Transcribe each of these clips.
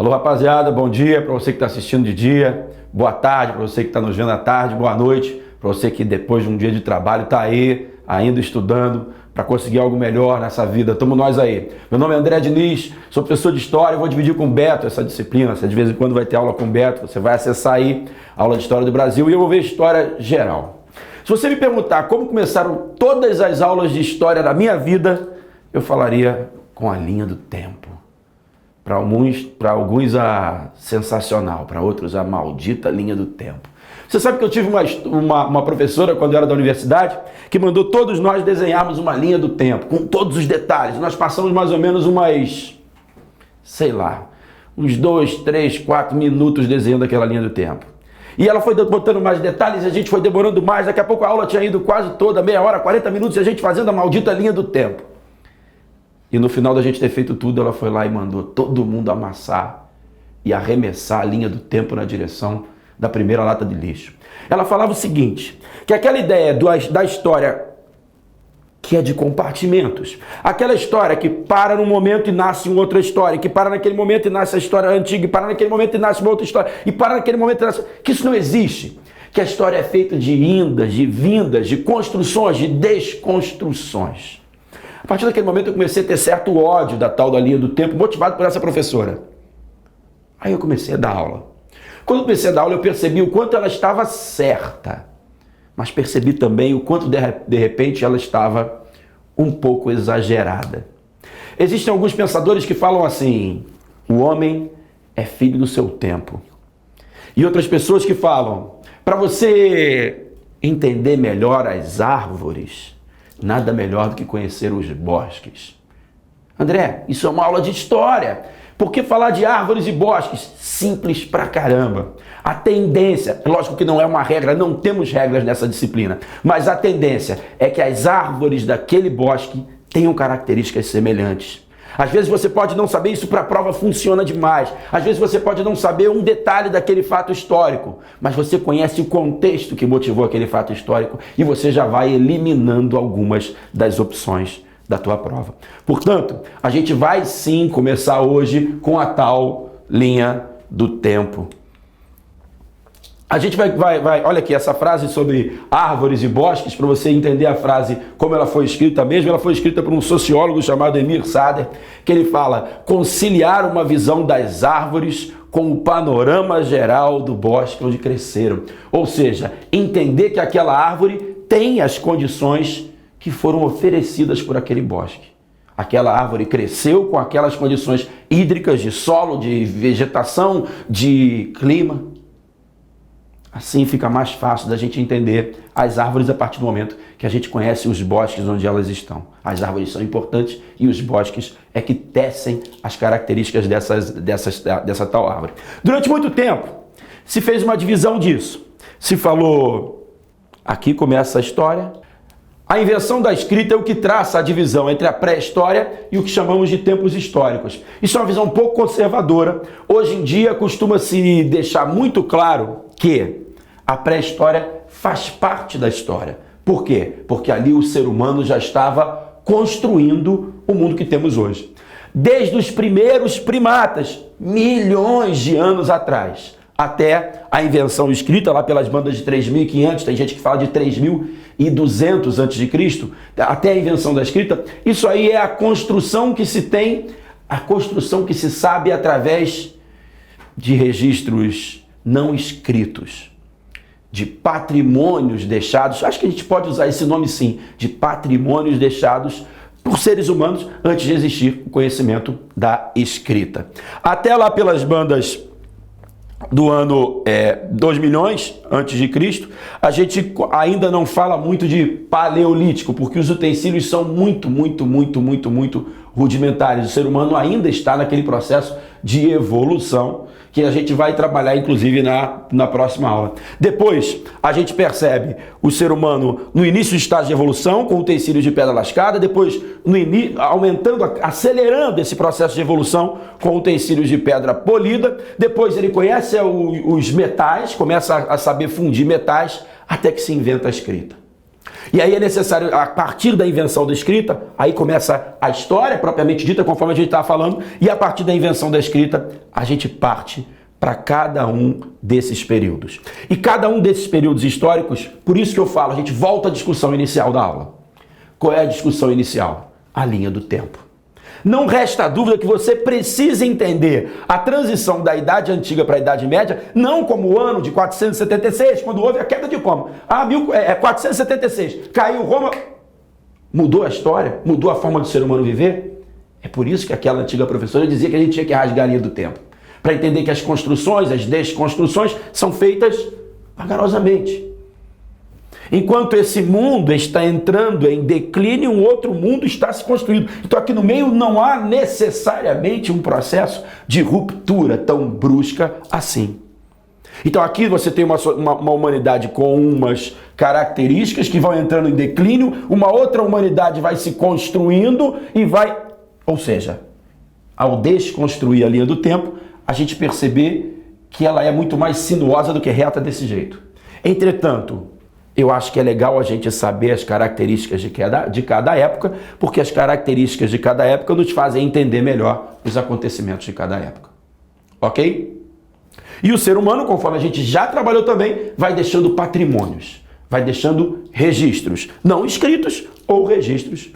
Alô, rapaziada, bom dia para você que está assistindo de dia, boa tarde para você que está nos vendo à tarde, boa noite para você que depois de um dia de trabalho está aí, ainda estudando para conseguir algo melhor nessa vida. Estamos nós aí. Meu nome é André Diniz, sou professor de História e vou dividir com o Beto essa disciplina. Você de vez em quando vai ter aula com o Beto, você vai acessar aí a aula de História do Brasil e eu vou ver História geral. Se você me perguntar como começaram todas as aulas de História da minha vida, eu falaria com a linha do tempo. Para alguns a sensacional, para outros a maldita linha do tempo. Você sabe que eu tive uma professora quando eu era da universidade que mandou todos nós desenharmos uma linha do tempo, com todos os detalhes. Nós passamos mais ou menos uns 2, 3, 4 minutos desenhando aquela linha do tempo. E ela foi botando mais detalhes, a gente foi demorando mais, daqui a pouco a aula tinha ido quase toda, meia hora, 40 minutos, e a gente fazendo a maldita linha do tempo. E no final da gente ter feito tudo, ela foi lá e mandou todo mundo amassar e arremessar a linha do tempo na direção da primeira lata de lixo. Ela falava o seguinte, que aquela ideia da história que é de compartimentos, aquela história que para num momento e nasce uma outra história, que para naquele momento e nasce a história antiga, e para naquele momento e nasce uma outra história, e para naquele momento e nasce... que isso não existe. Que a história é feita de indas, de vindas, de construções, de desconstruções. A partir daquele momento eu comecei a ter certo ódio da tal da linha do tempo, motivado por essa professora. Aí eu comecei a dar aula. Quando eu comecei a dar aula eu percebi o quanto ela estava certa, mas percebi também o quanto de repente ela estava um pouco exagerada. Existem alguns pensadores que falam assim, o homem é filho do seu tempo. E outras pessoas que falam, para você entender melhor as árvores, nada melhor do que conhecer os bosques. André, isso é uma aula de história. Por que falar de árvores e bosques? Simples pra caramba. A tendência, lógico que não é uma regra, não temos regras nessa disciplina, mas a tendência é que as árvores daquele bosque tenham características semelhantes. Às vezes você pode não saber, isso para a prova funciona demais. Às vezes você pode não saber um detalhe daquele fato histórico, mas você conhece o contexto que motivou aquele fato histórico e você já vai eliminando algumas das opções da tua prova. Portanto, a gente vai sim começar hoje com a tal linha do tempo. A gente vai, olha aqui, essa frase sobre árvores e bosques, para você entender a frase como ela foi escrita mesmo, ela foi escrita por um sociólogo chamado Emir Sader, que ele fala, conciliar uma visão das árvores com o panorama geral do bosque onde cresceram. Ou seja, entender que aquela árvore tem as condições que foram oferecidas por aquele bosque. Aquela árvore cresceu com aquelas condições hídricas, de solo, de vegetação, de clima. Assim fica mais fácil da gente entender as árvores a partir do momento que a gente conhece os bosques onde elas estão. As árvores são importantes e os bosques é que tecem as características dessa tal árvore. Durante muito tempo se fez uma divisão disso. Se falou, aqui começa a história. A invenção da escrita é o que traça a divisão entre a pré-história e o que chamamos de tempos históricos. Isso é uma visão um pouco conservadora. Hoje em dia costuma-se deixar muito claro que a pré-história faz parte da história. Por quê? Porque ali o ser humano já estava construindo o mundo que temos hoje. Desde os primeiros primatas, milhões de anos atrás, até a invenção escrita lá pelas bandas de 3.500, tem gente que fala de 3.200 a.C., até a invenção da escrita, isso aí é a construção que se tem, a construção que se sabe através de registros não escritos, de patrimônios deixados, acho que a gente pode usar esse nome sim, de patrimônios deixados por seres humanos antes de existir o conhecimento da escrita. Até lá pelas bandas do ano 2 milhões antes de Cristo, a gente ainda não fala muito de paleolítico, porque os utensílios são muito rudimentares. O ser humano ainda está naquele processo de evolução que a gente vai trabalhar, inclusive, na próxima aula. Depois, a gente percebe o ser humano no início do estágio de evolução, com utensílios de pedra lascada, depois, aumentando, acelerando esse processo de evolução com utensílios de pedra polida, depois ele conhece os metais, começa a saber fundir metais, até que se inventa a escrita. E aí é necessário, a partir da invenção da escrita, aí começa a história propriamente dita, conforme a gente estava falando, e a partir da invenção da escrita, a gente parte para cada um desses períodos. E cada um desses períodos históricos, por isso que eu falo, a gente volta à discussão inicial da aula. Qual é a discussão inicial? A linha do tempo. Não resta dúvida que você precisa entender a transição da Idade Antiga para a Idade Média, não como o ano de 476, quando houve a queda de Roma. 476, caiu Roma, mudou a história, mudou a forma do ser humano viver. É por isso que aquela antiga professora dizia que a gente tinha que rasgar a linha do tempo, para entender que as construções, as desconstruções, são feitas vagarosamente. Enquanto esse mundo está entrando em declínio, um outro mundo está se construindo. Então aqui no meio não há necessariamente um processo de ruptura tão brusca assim. Então aqui você tem uma humanidade com umas características que vão entrando em declínio, uma outra humanidade vai se construindo e vai... Ou seja, ao desconstruir a linha do tempo, a gente perceber que ela é muito mais sinuosa do que reta desse jeito. Entretanto, eu acho que é legal a gente saber as características de cada época, porque as características de cada época nos fazem entender melhor os acontecimentos de cada época. Ok? E o ser humano, conforme a gente já trabalhou também, vai deixando patrimônios, vai deixando registros, não escritos ou registros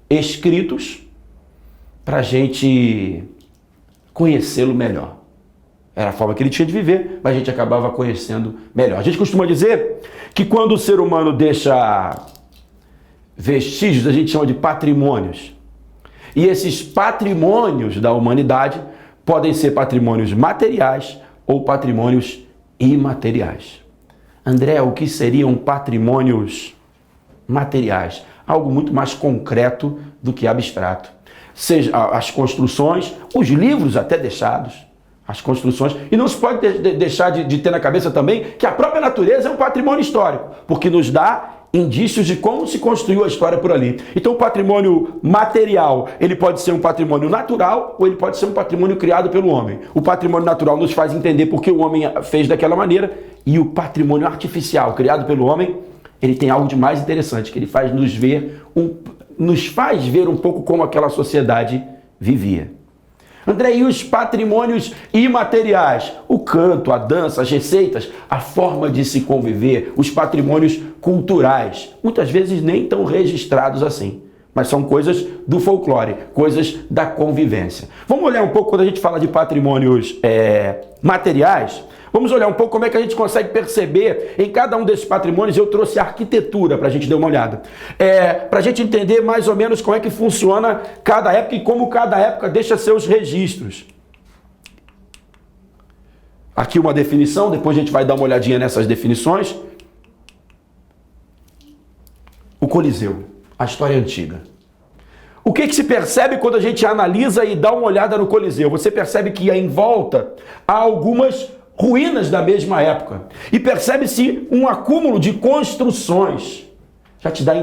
escritos para a gente conhecê-lo melhor. Era a forma que ele tinha de viver, mas a gente acabava conhecendo melhor. A gente costuma dizer que quando o ser humano deixa vestígios, a gente chama de patrimônios. E esses patrimônios da humanidade podem ser patrimônios materiais ou patrimônios imateriais. André, o que seriam patrimônios materiais? Algo muito mais concreto do que abstrato. Seja as construções, os livros até deixados, as construções, e não se pode deixar de ter na cabeça também que a própria natureza é um patrimônio histórico, porque nos dá indícios de como se construiu a história por ali. Então o patrimônio material, ele pode ser um patrimônio natural ou ele pode ser um patrimônio criado pelo homem. O patrimônio natural nos faz entender por que o homem fez daquela maneira, e o patrimônio artificial criado pelo homem, ele tem algo de mais interessante, que ele faz nos faz ver um pouco como aquela sociedade vivia. André, e os patrimônios imateriais? O canto, a dança, as receitas, a forma de se conviver, os patrimônios culturais, muitas vezes nem tão registrados assim, mas são coisas do folclore, coisas da convivência. Vamos olhar um pouco, quando a gente fala de patrimônios materiais, vamos olhar um pouco como é que a gente consegue perceber em cada um desses patrimônios. Eu trouxe a arquitetura para a gente dar uma olhada. Para a gente entender mais ou menos como é que funciona cada época e como cada época deixa seus registros. Aqui uma definição, depois a gente vai dar uma olhadinha nessas definições. O Coliseu, a história antiga. O que se percebe quando a gente analisa e dá uma olhada no Coliseu? Você percebe que em volta há algumas ruínas da mesma época. E percebe-se um acúmulo de construções. Já te dá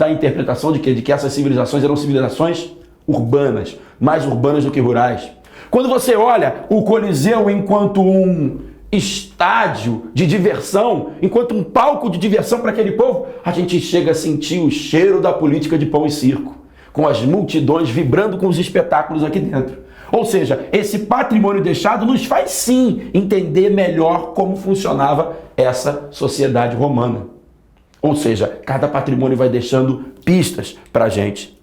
a interpretação de que essas civilizações eram civilizações urbanas, mais urbanas do que rurais. Quando você olha o Coliseu enquanto um estádio de diversão, enquanto um palco de diversão para aquele povo, a gente chega a sentir o cheiro da política de pão e circo, com as multidões vibrando com os espetáculos aqui dentro. Ou seja, esse patrimônio deixado nos faz sim entender melhor como funcionava essa sociedade romana. Ou seja, cada patrimônio vai deixando pistas para a gente.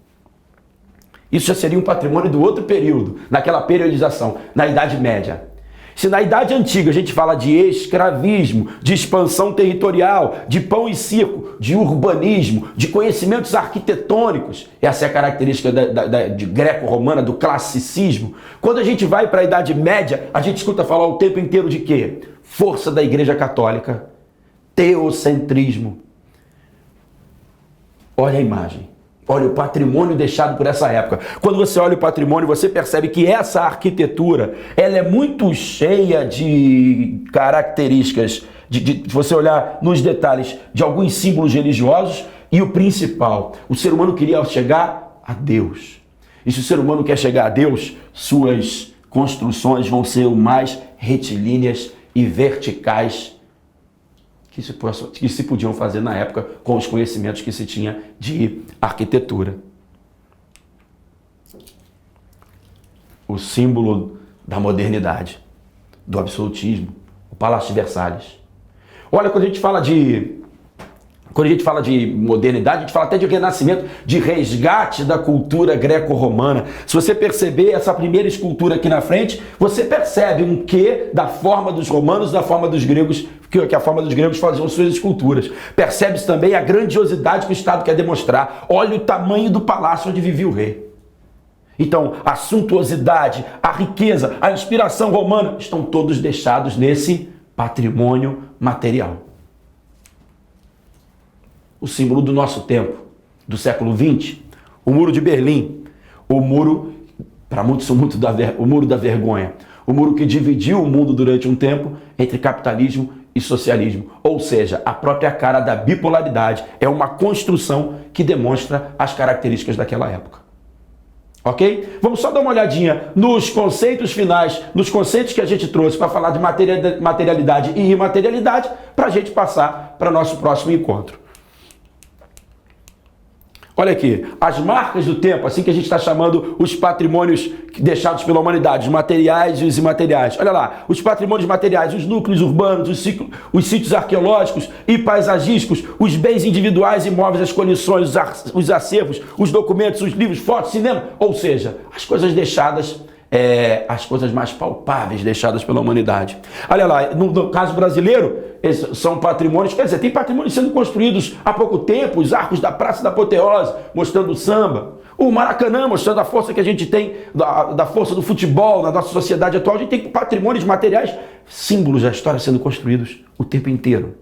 Isso já seria um patrimônio do outro período, naquela periodização, na Idade Média. Se na Idade Antiga a gente fala de escravismo, de expansão territorial, de pão e circo, de urbanismo, de conhecimentos arquitetônicos, essa é a característica de greco-romana, do classicismo. Quando a gente vai para a Idade Média, a gente escuta falar o tempo inteiro de quê? Força da Igreja Católica, teocentrismo. Olha a imagem. Olha o patrimônio deixado por essa época. Quando você olha o patrimônio, você percebe que essa arquitetura, ela é muito cheia de características, de você olhar nos detalhes, de alguns símbolos religiosos, e o principal, o ser humano queria chegar a Deus. E se o ser humano quer chegar a Deus, suas construções vão ser o mais retilíneas e verticais que se podiam fazer na época com os conhecimentos que se tinha de arquitetura. O símbolo da modernidade, do absolutismo, o Palácio de Versalhes. Olha, quando a gente fala de modernidade, a gente fala até de renascimento, de resgate da cultura greco-romana. Se você perceber essa primeira escultura aqui na frente, você percebe um quê da forma dos romanos, da forma dos gregos, que a forma dos gregos faziam suas esculturas. Percebe-se também a grandiosidade que o Estado quer demonstrar. Olha o tamanho do palácio onde vivia o rei. Então, a suntuosidade, a riqueza, a inspiração romana estão todos deixados nesse patrimônio material. O símbolo do nosso tempo, do século XX, o Muro de Berlim, o muro, para muitos, o Muro da Vergonha, o muro que dividiu o mundo durante um tempo entre capitalismo e socialismo, ou seja, a própria cara da bipolaridade é uma construção que demonstra as características daquela época. Ok? Vamos só dar uma olhadinha nos conceitos finais, nos conceitos que a gente trouxe para falar de materialidade e imaterialidade, para a gente passar para o nosso próximo encontro. Olha aqui, as marcas do tempo, assim que a gente está chamando os patrimônios deixados pela humanidade, os materiais e os imateriais. Olha lá, os patrimônios materiais, os núcleos urbanos, os sítios arqueológicos e paisagísticos, os bens individuais e móveis, as coleções, os acervos, os documentos, os livros, fotos, cinema, ou seja, as coisas deixadas, as coisas mais palpáveis deixadas pela humanidade. Olha lá, no caso brasileiro, são patrimônios, quer dizer, tem patrimônios sendo construídos há pouco tempo, os arcos da Praça da Apoteose, mostrando o samba, o Maracanã, mostrando a força que a gente tem, da força do futebol na nossa sociedade atual. A gente tem patrimônios materiais, símbolos da história sendo construídos o tempo inteiro,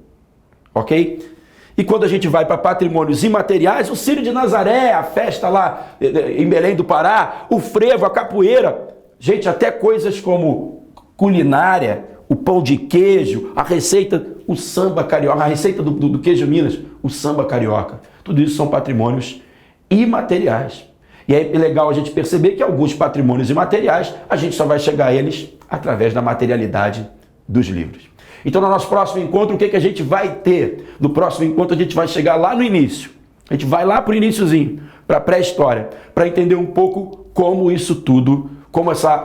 ok? E quando a gente vai para patrimônios imateriais, o Círio de Nazaré, a festa lá em Belém do Pará, o frevo, a capoeira, gente, até coisas como culinária, o pão de queijo, a receita, o samba carioca, a receita do queijo Minas, o samba carioca. Tudo isso são patrimônios imateriais. E é legal a gente perceber que alguns patrimônios imateriais, a gente só vai chegar a eles através da materialidade dos livros. Então, no nosso próximo encontro, o que a gente vai ter? No próximo encontro, a gente vai chegar lá no início. A gente vai lá para o iniciozinho, para a pré-história, para entender um pouco como isso tudo,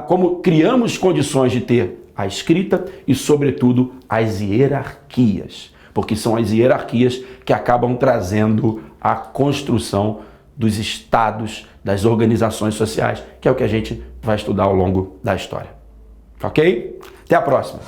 como criamos condições de ter a escrita e, sobretudo, as hierarquias. Porque são as hierarquias que acabam trazendo a construção dos estados, das organizações sociais, que é o que a gente vai estudar ao longo da história. Ok? Até a próxima!